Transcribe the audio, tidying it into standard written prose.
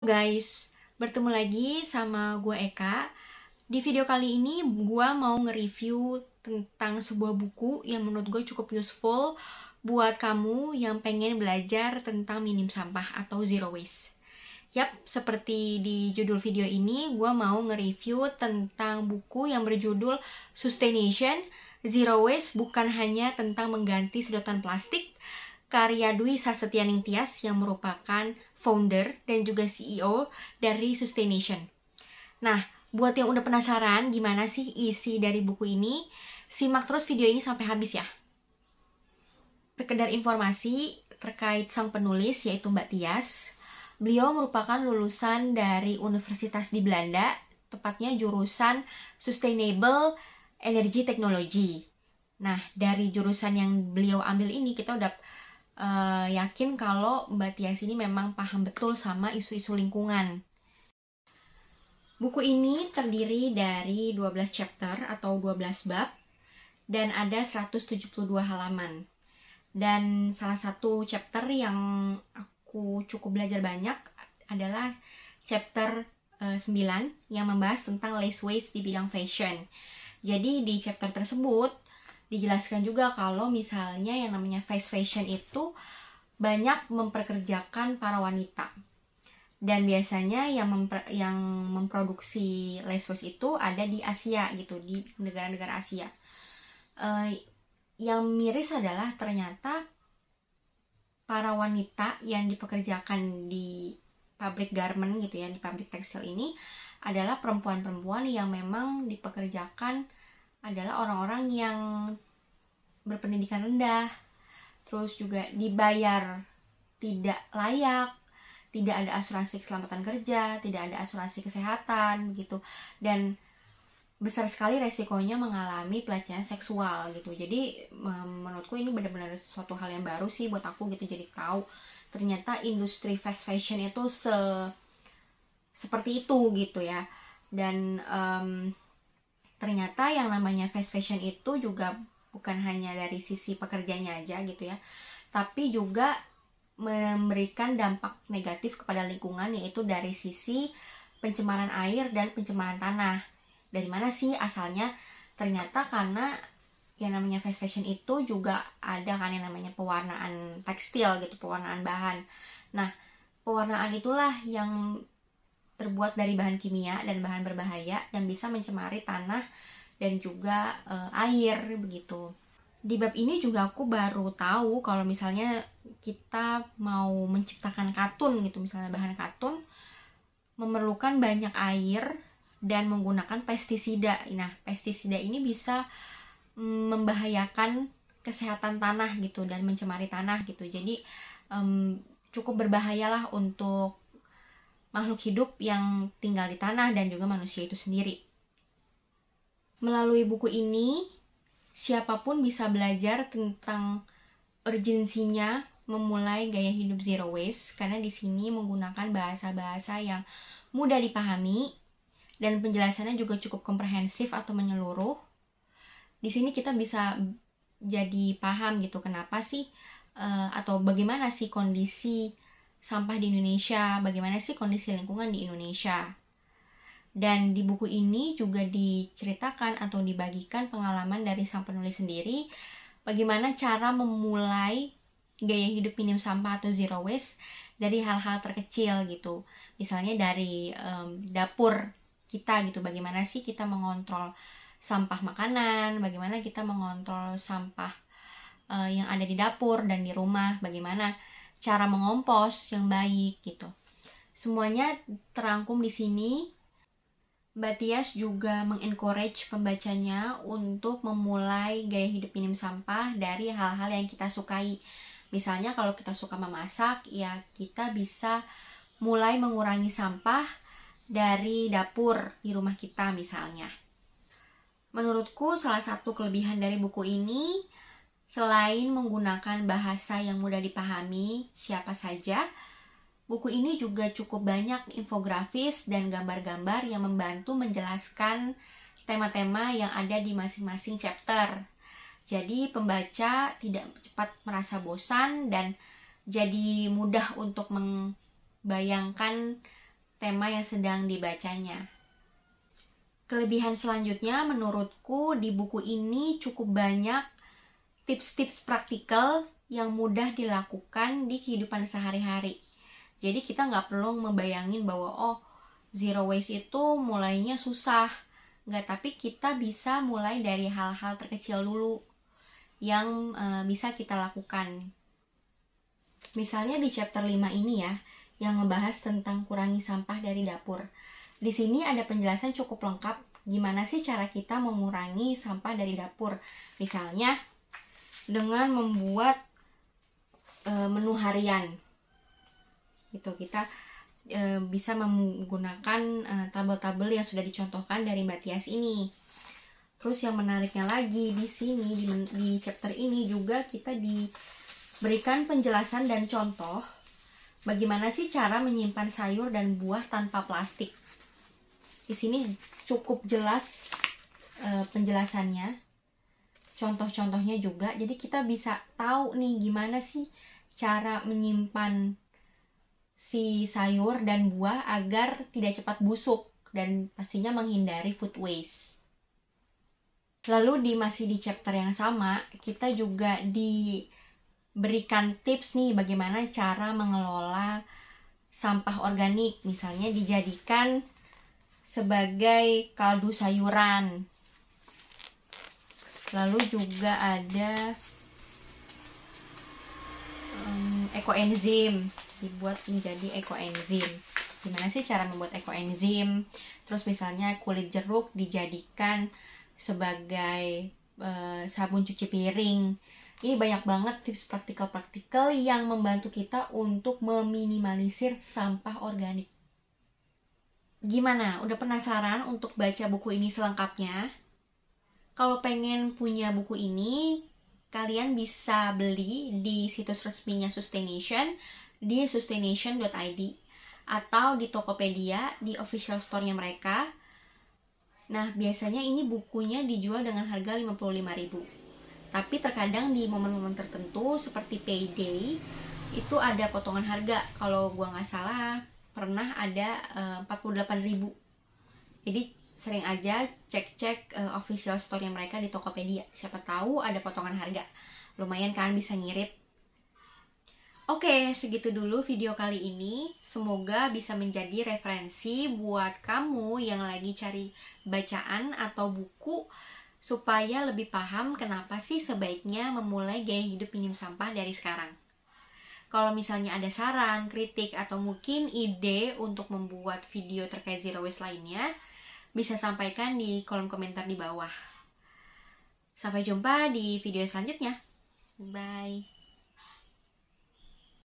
Guys, bertemu lagi sama gue Eka. Di video kali ini gue mau nge-review tentang sebuah buku yang menurut gue cukup useful buat kamu yang pengen belajar tentang minim sampah atau zero waste. Yap, seperti di judul video ini, gue mau nge-review tentang buku yang berjudul Sustaination, Zero Waste bukan hanya tentang mengganti sedotan plastik, karya Dwi Sasetyaning Tias yang merupakan founder dan juga CEO dari Sustaination. Nah, buat yang udah penasaran gimana sih isi dari buku ini, simak terus video ini sampai habis ya. Sekedar informasi terkait sang penulis yaitu Mbak Tias. Beliau merupakan lulusan dari Universitas di Belanda, tepatnya jurusan Sustainable Energy Technology. Nah, dari jurusan yang beliau ambil ini kita udah yakin kalau Mbak Tias ini memang paham betul sama isu-isu lingkungan. Buku ini terdiri dari 12 chapter atau 12 bab dan ada 172 halaman. Dan salah satu chapter yang aku cukup belajar banyak adalah chapter 9 yang membahas tentang less waste di bidang fashion. Jadi di chapter tersebut dijelaskan juga kalau misalnya yang namanya fast fashion itu banyak memperkerjakan para wanita. Dan biasanya yang memproduksi less waste itu ada di Asia gitu, di negara-negara Asia. Yang miris adalah ternyata para wanita yang dipekerjakan di pabrik garment gitu ya, di pabrik tekstil ini adalah perempuan-perempuan yang memang dipekerjakan adalah orang-orang yang berpendidikan rendah, terus juga dibayar tidak layak, tidak ada asuransi keselamatan kerja, tidak ada asuransi kesehatan begitu, dan besar sekali resikonya mengalami pelecehan seksual gitu. Jadi menurutku ini benar-benar suatu hal yang baru sih buat aku gitu, jadi tahu ternyata industri fast fashion itu seperti itu gitu ya. Dan ternyata yang namanya fast fashion itu juga bukan hanya dari sisi pekerjanya aja gitu ya, tapi juga memberikan dampak negatif kepada lingkungan, yaitu dari sisi pencemaran air dan pencemaran tanah. Dari mana sih asalnya? Ternyata karena yang namanya fast fashion itu juga ada kan yang namanya pewarnaan tekstil gitu, pewarnaan bahan. Nah, pewarnaan itulah yang terbuat dari bahan kimia dan bahan berbahaya yang bisa mencemari tanah dan juga air begitu. Di bab ini juga aku baru tahu kalau misalnya kita mau menciptakan katun gitu, misalnya bahan katun memerlukan banyak air dan menggunakan pestisida. Nah, pestisida ini bisa membahayakan kesehatan tanah gitu dan mencemari tanah gitu. Jadi cukup berbahayalah untuk makhluk hidup yang tinggal di tanah dan juga manusia itu sendiri. Melalui buku ini, siapapun bisa belajar tentang urgensinya memulai gaya hidup zero waste, karena di sini menggunakan bahasa-bahasa yang mudah dipahami dan penjelasannya juga cukup komprehensif atau menyeluruh. Di sini kita bisa jadi paham gitu kenapa sih atau bagaimana sih kondisi sampah di Indonesia, bagaimana sih kondisi lingkungan di Indonesia. Dan di buku ini juga diceritakan atau dibagikan pengalaman dari sang penulis sendiri, bagaimana cara memulai gaya hidup minim sampah atau zero waste dari hal-hal terkecil gitu. Misalnya dari dapur kita gitu, bagaimana sih kita mengontrol sampah makanan, bagaimana kita mengontrol sampah yang ada di dapur dan di rumah, bagaimana cara mengompos yang baik gitu. Semuanya terangkum di sini. Mbak Tias juga mengencourage pembacanya untuk memulai gaya hidup minim sampah dari hal-hal yang kita sukai. Misalnya kalau kita suka memasak, ya kita bisa mulai mengurangi sampah dari dapur di rumah kita misalnya. Menurutku salah satu kelebihan dari buku ini, selain menggunakan bahasa yang mudah dipahami siapa saja, buku ini juga cukup banyak infografis dan gambar-gambar yang membantu menjelaskan tema-tema yang ada di masing-masing chapter. Jadi pembaca tidak cepat merasa bosan dan jadi mudah untuk membayangkan tema yang sedang dibacanya. Kelebihan selanjutnya menurutku di buku ini cukup banyak tips-tips praktikal yang mudah dilakukan di kehidupan sehari-hari. Jadi kita nggak perlu membayangin bahwa zero waste itu mulainya susah. Nggak, tapi kita bisa mulai dari hal-hal terkecil dulu yang bisa kita lakukan. Misalnya di chapter 5 ini ya, yang ngebahas tentang kurangi sampah dari dapur. Di sini ada penjelasan cukup lengkap gimana sih cara kita mengurangi sampah dari dapur. Misalnya dengan membuat menu harian. Gitu, kita bisa menggunakan tabel-tabel yang sudah dicontohkan dari Mbak Tias ini. Terus yang menariknya lagi di sini di chapter ini juga kita diberikan penjelasan dan contoh bagaimana sih cara menyimpan sayur dan buah tanpa plastik. Di sini cukup jelas penjelasannya, contoh-contohnya juga. Jadi kita bisa tahu nih gimana sih cara menyimpan si sayur dan buah agar tidak cepat busuk dan pastinya menghindari food waste. Lalu masih di chapter yang sama, kita juga diberikan tips nih bagaimana cara mengelola sampah organik. Misalnya dijadikan sebagai kaldu sayuran. Lalu juga ada ekoenzim, dibuat menjadi ekoenzim. Gimana sih cara membuat ekoenzim? Terus misalnya kulit jeruk dijadikan sebagai sabun cuci piring. Ini banyak banget tips praktikal-praktikal yang membantu kita untuk meminimalisir sampah organik. Gimana? Udah penasaran untuk baca buku ini selengkapnya? Kalau pengen punya buku ini, kalian bisa beli di situs resminya Sustaination di sustaination.id atau di Tokopedia di official store-nya mereka. Nah, biasanya ini bukunya dijual dengan harga 55.000. Tapi terkadang di momen-momen tertentu seperti payday itu ada potongan harga. Kalau gua nggak salah pernah ada 48.000. Jadi sering aja cek-cek official store-nya mereka di Tokopedia. Siapa tahu ada potongan harga. Lumayan kan, bisa ngirit. Oke, segitu dulu video kali ini. Semoga bisa menjadi referensi buat kamu yang lagi cari bacaan atau buku supaya lebih paham kenapa sih sebaiknya memulai gaya hidup minim sampah dari sekarang. Kalau misalnya ada saran, kritik, atau mungkin ide untuk membuat video terkait zero waste lainnya, bisa sampaikan di kolom komentar di bawah. Sampai jumpa di video selanjutnya. Bye.